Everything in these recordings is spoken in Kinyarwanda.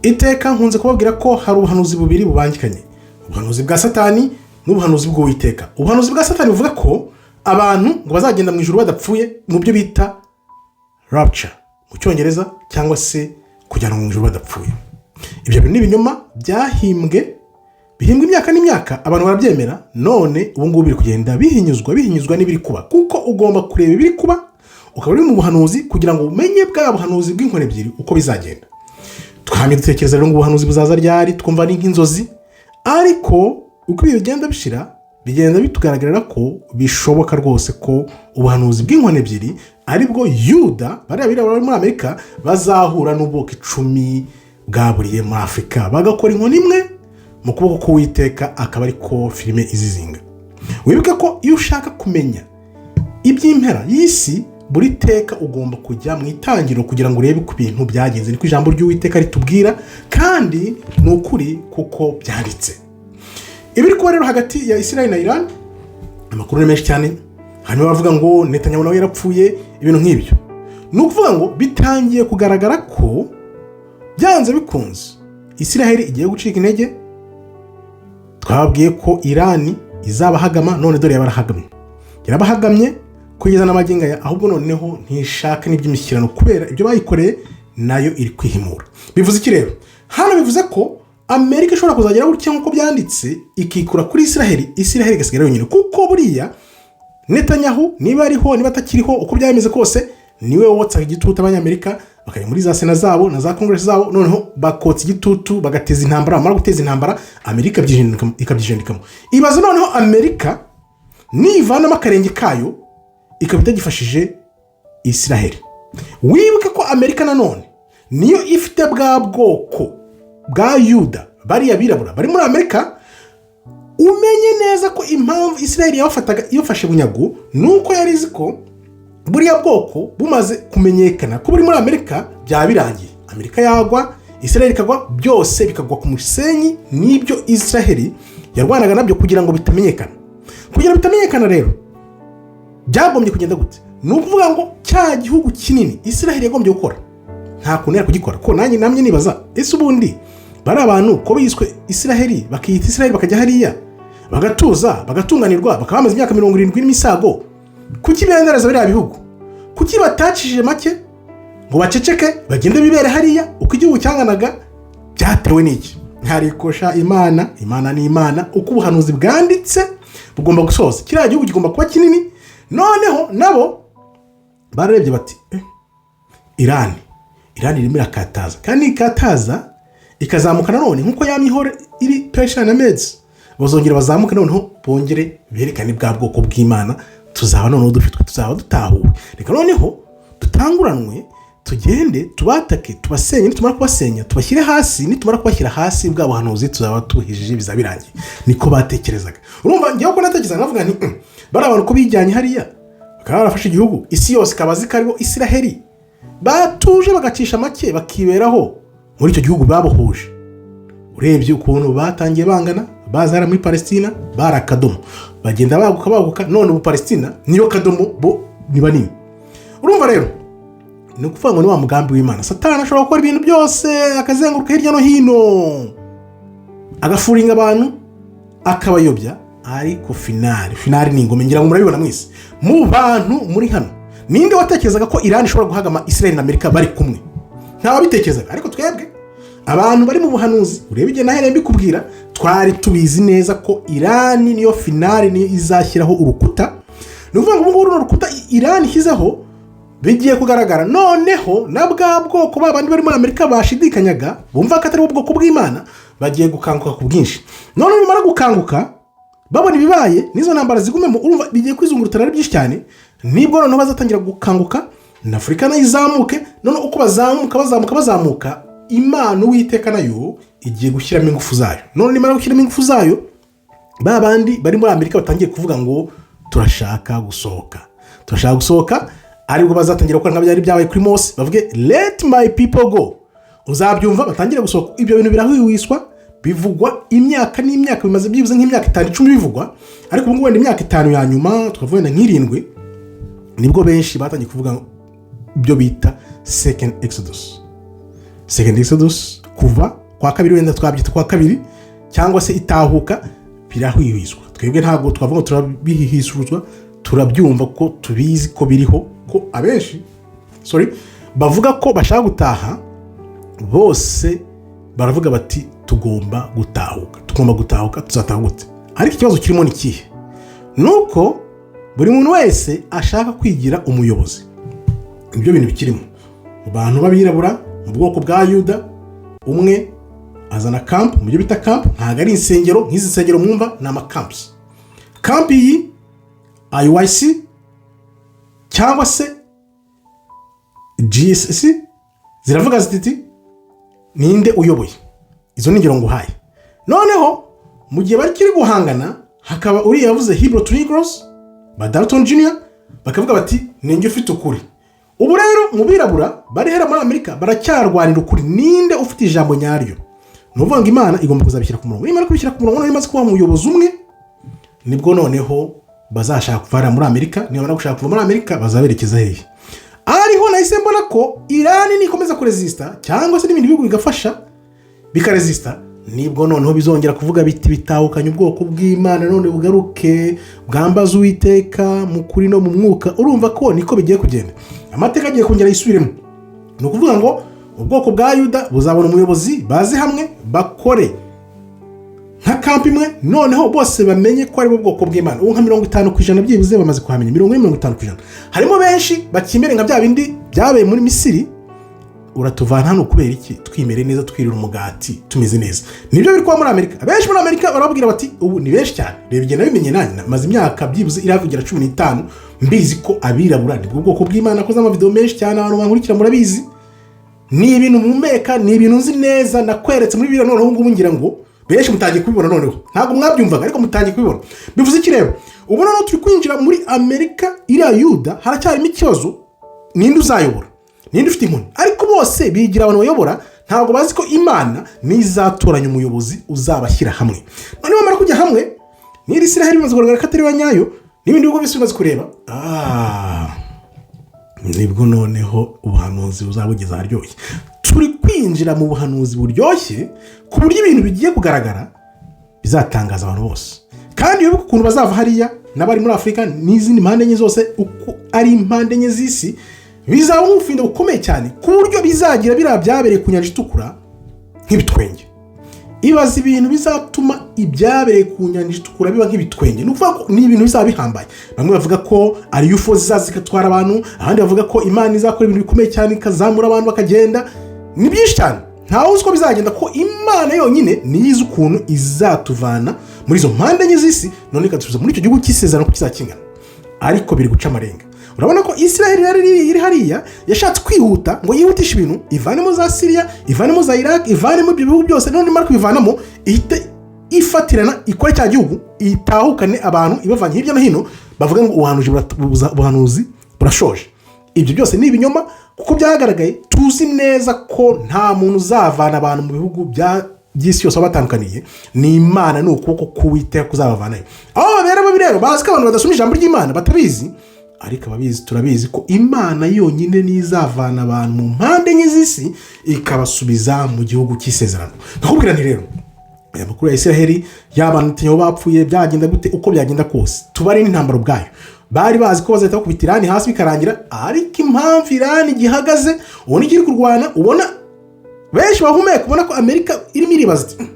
iteka nkunze kubabwira ko hari ubuhanuzi bubiri bubangikanye, ubuhanuzi bwa Satani n'ubuhanuzi bw'Uwiteka. Ubuhanuzi bwa Satani buvuga ko abantu ngo bazagenda mu ijuru badapfuye, mu byo bita rapture mu cyongereza, cyangwa se kujyana mu ijuru badapfuye. Ibyo bintu ni ibinyoma bihimbwa imyaka n'imyaka, abantu barabyemera. None ubu ngubu biri kugenda bihinyuzwa n'ibiri kuba, kuko ugomba kureba ibiri kuba ukaba uri mu buhanuzi kugira ngo umenye bwa buhanuzi bw'inkoni ebyiri uko bizagenda. Twamye dutekereza rero ngo ubuhanuzi buzaza ryari, twumva ari nk'inzozi, ariko uko ibi bigenda bishira bigenda bitugaragarira ko bishoboka rwose ko ubuhanuzi bw'inkoni ebyiri aribwo Yuda bari abirabura muri Amerika bazahura n'ubwoko 10 bwaburiye muri Afurika bagakora inkoni imwe mu kuboko k'Uwiteka, akaba ariko filime izizinga. Wibuke ko iyo ushaka kumenya iby'impera y'isi, buri teka ugomba kujya mu itangiriro kugira ngo urebe ku bintu byagenze. Niko ijambo ry'Uwiteka ritubwira, kandi ni ukuri kuko byanditse. Ibiri kuba rero hagati ya Isiraheli na Irani, amakuru ni menshi cyane. Hanyuma bavuga ngo Netanyahu nawe yarapfuye, ibintu nk'ibyo. Ni ukuvuga ngo bitangiye kugaragara ko byanze bikunze Isiraheli igiye gucika intege. Twababwiye ko Irani izabahagama, none dore yabarahagamye. Yarabahagamye kugeza n'amagingo ya, ahubwo noneho ntishaka n'iby'imishyikirano kubera ibyo bayikoreye nayo iri kwihimura. Bivuze iki rero? Hano bivuze ko Amerika ishobora kuzagera gutya nk'uko byanditse, ikikura kuri Isiraheli igasigara yonyine, kuko buriya Netanyahu niba ariho niba atakiriho uko byameze kose, niwe wotsaga igitutu abanyamerika bakajya muri za sena zabo na za congress zabo, noneho bakotsa igitutu bagateza intambara. Amara guteza intambara, Amerika ikabyijendikamo. Ibaze noneho Amerika nivanamo akarenge kayo ikaba itagifashije Isiraheli. Wibuke ko Amerika nanone niyo ifite bwa bwoko bwa Yuda bari abirabura bari muri Amerika. Umenye neza ko impamvu Isiraheli yafashe bunyago nuko yari izi ko buriya bwoko bumaze kumenyekana ko buri muri Amerika byabirangiye. Amerika yagwa, Isiraheli ikagwa, byose bikagwa ku musenyi. Nibyo Isiraheli yarwanaga nabyo kugira ngo bitamenyekana. Kugira bitamenyekana rero byagombye kugenda gute? Ni ukuvuga ngo cya gihugu kinini Isiraheli yagombye gukora nta kuntu yari kugikora. Ko nanjye namye nibaza, ese ubundi bari abantu ko biswe Isiraheli bakiyita Isiraheli bakajya hariya bagatuza bagatunganirwa bakaba bamaze imyaka 70 n'imisago, kuki birengereza biriya bihugu? Kuki batacishije make ngo baceceke bagende bibere hariya uko igihugu cyanganaga? Byatewe n'iki? Ntarikosha Imana ni Imana. Uko ubuhanuzi bwanditse bugomba gusoza, kiriya gihugu kigomba kuba kinini. Noneho nabo barebye bati Irani irimo irakataza, kandi ikataza ikazamuka none nkuko yamihore iri Persia na Medes, bazongera bazamuka noneho bongere berekane bwa bwoko bw'Imana. Tuzaba noneho dufitwe, tuzaba dutahuwe. Reka noneho dutanguranwe tugende tubatake tubasenye, nitumara kubasenya tubashyire hasi. Nitumara kubashyira hasi bwa buhanuzi tuzaba tubuhijije, bizabirangiye. Niko batekerezaga. Urumva ngiye ko natekereza navuga nti bari abantu ko bijyanye hariya bakaba barafashe igihugu, isi yose kabazi kariho Isiraheli, batuje bagacisha make bakiberaho muri icyo gihugu babohoje. Urebye ukuntu batangiye bangana, bazara muri Palestina barakadomo, bagenda baguka, none ubu Palestina niyo kadomo bo ni banini. Urumva rero ni ukuvuga ngo ni wa mugambi w'Imana. Satani ashobora gukora ibintu byose, akazenguruka hirya no hino, agafuringa abantu, akabayobya, ariko finali ni ingome. Ngira ngo murabibona mwese mu bantu muri hano. Ninde watekerezaga ko Irani ishobora guhagama Isiraheli na Amerika bari kumwe? Nta wabitekerezaga. Ariko twebwe abantu bari mu buhanuzi, urebe igihe nahereye mbikubwira, twari tubizi neza ko Irani niyo finali, niyo izashyiraho urukuta. Ni ukuvuga ngo ubu urukuta Irani ishyizeho bigiye kugaragara. Noneho na bwa bwoko babandi bari muri Amerika bashidikanyaga, bumva ko atari ubwoko bw'Imana, bagiye gukanguka ku bwinshi. None bimara gukanguka babona ibibaye, nizo ntambara zigumemo, urumva bigiye kwizungurutana ari byinshi cyane. Nibwo noneho bazatangira gukanguka na Afurika nayo izamuke. None uko bazamuka, Imana Uwiteka nayo igiye gushyiramo ingufu zayo. None nimara gushyiramo ingufu zayo, babandi bari muri Amerika batangiye kuvuga ngo turashaka gusohoka, aribwo bazatangira gukora nk'abyari byabaye kuri Mose, bavuge let my people go. Uzabyumva batangira gusohoka. Ibyo bintu birahwiswa, bivugwa imyaka n'imyaka, bimaze byibuze nk'imyaka 5-10 bivugwa. Ariko ubu ngubu wenda imyaka 5 ya nyuma, twavuye na nk'irindwi, nibwo benshi batangiye kuvuga ibyo bita second exodus, kuva kwa kabiri, wenda twabyita kwa kabiri, cyangwa se itahuka, birahwihwiswa. Twebwe ntabwo twavuga ngo turabihihishuzwa, turabyumva ko tubizi ko biriho, ko abenshi bavuga ko bashaka gutaha, bose baravuga bati tugomba gutahuka, tuzataha gute? Ariko ikibazo kirimo ni kihe? Nuko buri muntu wese ashaka kwigira umuyobozi. Ibyo bintu bikirimo mu bantu b'abirabura mu bwoko bwa Yuda, umwe azana camp, mu byo bita camp, ntabwo ari insengero nk'izi nsengero mwumva, ni camps. Camp iyi IYC cyangwa se GSS ziravuga ziti ninde uyoboye. Izo ni ingero nguhaye. Noneho mu gihe bari kiri guhangana, hakaba uri yavuze Hebrew Negroes ba Dalton Jr. bakavuga bati ninjye ufite ukuri. Ubu rero mu birabura bari hera muri Amerika baracyarwanira ukuri, ninde ufite ijambo nyaryo. Nuvuga ngo Imana igomba kuzabishyira ku murongo. Imana kubishyira ku murongo, noneho imaze kuba umuyobozi umwe, nibwo noneho bazashaka kuvana muri Amerika. Niba bari gushaka kuva muri Amerika, bazaberekeza hehe? Ariho nahise mbona ko Irani nikomeza kuresista, cyangwa se n'ibindi bihugu bigafasha bikaresista, nibwo noneho bizongera kuvuga biti bitahukanye ubwoko bw'Imana, none bugaruke bwambaza Uwiteka mu kuri no mu mwuka. Urumva ko niko bigiye kugenda, amateka agiye kongera yisubiremo. Ni ukuvuga ngo ubwoko bwa Yuda buzabona umuyobozi, baze hamwe bakore nka kampi imwe, noneho bose bamenye ko ari bo bwoko bw'Imana. Ubu nka 50% byibuze bamaze kuhamenya, 50%. Harimo benshi bakimere nka bya bindi byabaye muri Misiri, uratuvana hano kubera iki? Twimere neza, twirira umugati, tumeze neza. Nibyo biri kwa muri Amerika. Benshi muri Amerika barababwira bati ubu ni benshi cyane. Reba igenda bimenye nanjye, maze imyaka byibuze iravugira 15 mbizi ko abirabura ni ubwoko bw'Imana. Koza ama video menshi cyane, abantu bankurikira murabizi. Ni ibintu mumeka, ni ibintu nzi neza, nakweretse muri biro. Noneho ngubu ngira ngo benshi mutangiye kubibona, noneho ntabwo mwabyumvaga ariko mutangiye kubibona. Bivuze iki rero? Ubu noneho turi kwinjira muri Amerika iriya Yuda, haracyarimo ikibazo, ninde uzayobora, ninde ufite inkoni. Ariko bose bigira abantu bayobora, ntabwo bazi ko Imana nizatoranya umuyobozi uzabashyira hamwe. Noneho bamara kujya hamwe, n'iri Isiraheli bimaze kugaragara ko atari banyayo, n'ibindi bihugu byose bimaze kureba, nibwo noneho ubuhanuzi buzabugeza haryoshye. Turi kwinjira mu buhanuzi buryoshye ku buryo ibintu bigiye kugaragara bizatangaza abantu bose. Kandi wibuke ukuntu bazava hariya n'abari muri Afurika n'izindi mpande enye zose, uko ari impande enye z'isi, bizaba umufindo ukomeye cyane ku buryo bizagira biriya byabereye ku nyanja itukura nk'ibitwenge. Ibaza ibintu bizatuma ibyabereye ku nyanja itukura biba nk'ibitwenge. Nukuvuga ko ni ibintu bizaba bihambaye. Bamwe bavuga ko ari UFO zizazikatwara abantu, abandi bavuga ko Imana izakora ibintu bikomeye cyane ikazamura abantu bakagenda. Ni byinshi cyane, ntawe uzi ko bizagenda, ko Imana yonyine niyizi ukuntu izatuvana muri izo mpande enye z'isi, none ikatuza muri icyo gihugu cy'isezerano ko kizakingana. Ariko biri guca amarenga. Urabona ko Isiraheli iri hariya yashatse kwihuta ngo yihutishe ibintu, ivanemo za Syria, ivanemo za Iraq, ivanemo ibyo bihugu byose, none imara kubivanamo ihite ifatirana ikore cya gihugu, itahukane abantu ibavanye hirya no hino, bavuga ngo ubuhanuzi burashoje. Ibyo byose ni ibinyoma, kuko byagaragaye, tuzi neza ko nta muntu uzavana abantu mu bihugu by'isi yose batandukaniye. Ni Imana, n'ukuboko k'Uwiteka kuzabavanayo. Aho babera babi rero bazi ko abantu badasoma ijambo ry'Imana batabizi, ariko ababizi turabizi ko Imana yonyine nizavana abantu mu mpande enye z'isi ikabasubiza mu gihugu cy'isezerano. Ndakubwira nti rero aya makuru ya Isiraheli y'abantu bapfuye byagenda gute, uko byagenda kose tubare n'intambara ubwayo. Bari bazi ko bazahita bakubita Irani hasi bikarangira, ariko impamvu Irani gihagaze ubona ikiri kurwana, ubona benshi bahumeka, ubona ko Amerika irimo iribaza iti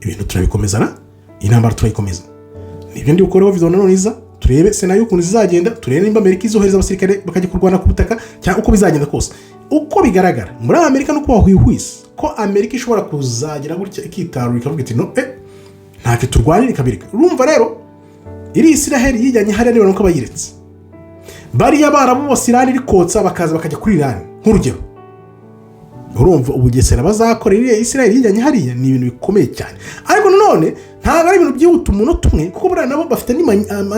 ibintu turabikomezana, intambara turayikomeza. Nibyo ndi gukoreho video none iza, turebe senayo ukuntu zizagenda, turebe nimba Amerika izohereza abasirikare bakajya kurwana ku butaka cyangwa uko bizagenda kose. Uko bigaragara muri Amerika nuko wahwihwise ko Amerika ishobora kuzagira gutya ikitarura ikavuga iti no ntacyo turwanira ikabirika. Urumva rero iri Isiraheli yijyanye hariya niba nuko bayiretse, bariya barabu bose Irani rikotsa bakaza bakajya kuri Irani nk'urugero. Urumva ubugesera bazakora iri Isiraheli yijyanye hariya ni ibintu bikomeye cyane. Ariko none ntabwo ari ibintu byihuta umunota umwe, kuko buriya nabo bafite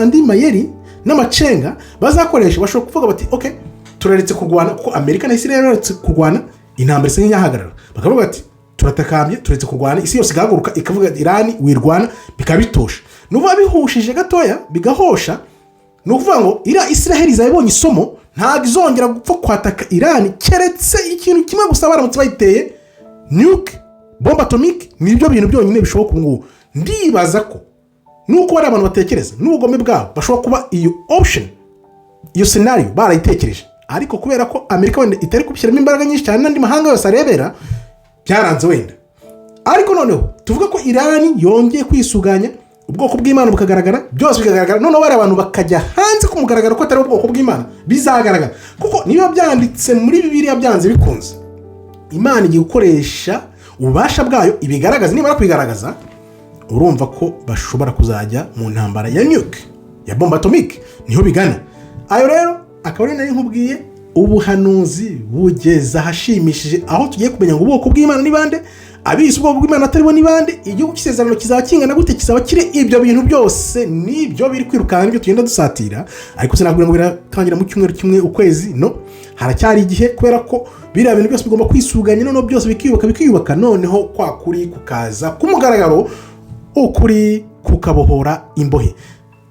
andi mayeri n'amacenga bazakoresha. Bashobora kuvuga bati okay, turaretse kurwana, kuko Amerika na Isiraheli baretse kurwana, intambara isa nk'iyahagarara, bakavuga bati turatakambye, turetse kurwana, isi yose igahaguruka ikavuga Irani wirwana, bikabitosha. Nuba bihushije gatoya bigahosha, nukuvuga ngo ira Isiraheli izabonye isomo, ntabwo izongera gupfa kwataka Irani keretse ikintu kimwe gusa baramutse bayiteye nuke bomba atomike nibyo bintu byonyine bishoboka ubu ngubu. Ndibaza ko nuko bari abantu batekereza n'ubugome bwabo bashobora kuba iyo option iyo scenario barayitekereje, ariko kubera ko Amerika wenda itari kubishyiramo imbaraga nyinshi cyane n'andi mahanga yose arebera byaranze wenda. Ariko noneho tuvuga ko Irani yongeye kwisuganya ubwoko bw'Imana bukagaragara, byose bikagaragara, noneho bari abantu bakajya hanze kumugaragara ko atari ubwoko bw'Imana bizagaragara, kuko niba byanditse muri Bibiliya byanze bikunze Imana igiye gukoresha ububasha bwayo ibigaragaza. Niba kwigaragaza urumva ko bashobora kuzajya mu ntambara ya nuke ya bomba atomike, niho bigana. Ayo rero akaba ari nari nkubwiye ubuhanuzi bugeza ahashimishije, aho tugiye kumenya ngo ubwoko bw'Imana ni bande, abisi ubwoko bw'Imana atari bo ni bande, igihugu cy'isezerano kizaba kingana gute, kizaba kiri, ibyo bintu byose nibyo biri kwirukanka ibyo tugenda dusatira. Ariko sinakubwira ngo biratangira mu cyumweru kimwe ukwezi, no, haracyari igihe, kubera ko biriya bintu byose bigomba kwisuganya, noneho byose bikiyubaka, noneho kwa kuri kukaza kumugaragaro, ukuri kukabohora imbohe.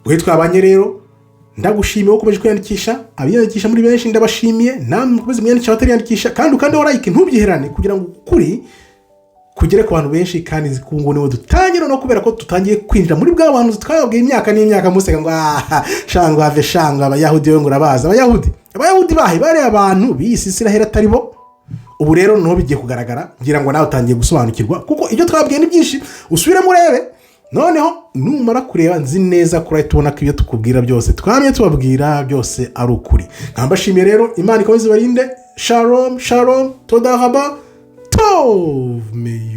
Bwe twabanye rero, ndagushimiye ukomeje kwiyandikisha, abiyandikisha muri benshi ndabashimiye, namwe mukomeze mwiyandikisha abatariyandikisha, kandi ukandeho like ntubyiherane kugira ngo ukuri kugere ku bantu benshi, kandi zikungu niwo dutangira no kubera ko tutangiye kwinjira muri bwa bantu twababwiye imyaka n'imyaka musega ngo shangwa have shangwa abayahudi we ngo urabaza abayahudi bahe bari abantu biyisi Isiraheli atari bo. Ubu rero no bigiye kugaragara, ngira ngo nawe utangiye gusobanukirwa, kuko ibyo twababwiye ni byinshi. Usubire murebe, noneho numara kureba nzi neza ko tubona ko ibyo tukubwira byose twamye tubabwira byose ari ukuri. Nkambashimiye rero, Imana ikomeze ibarinde. Shalom shalom, toda haba tov me.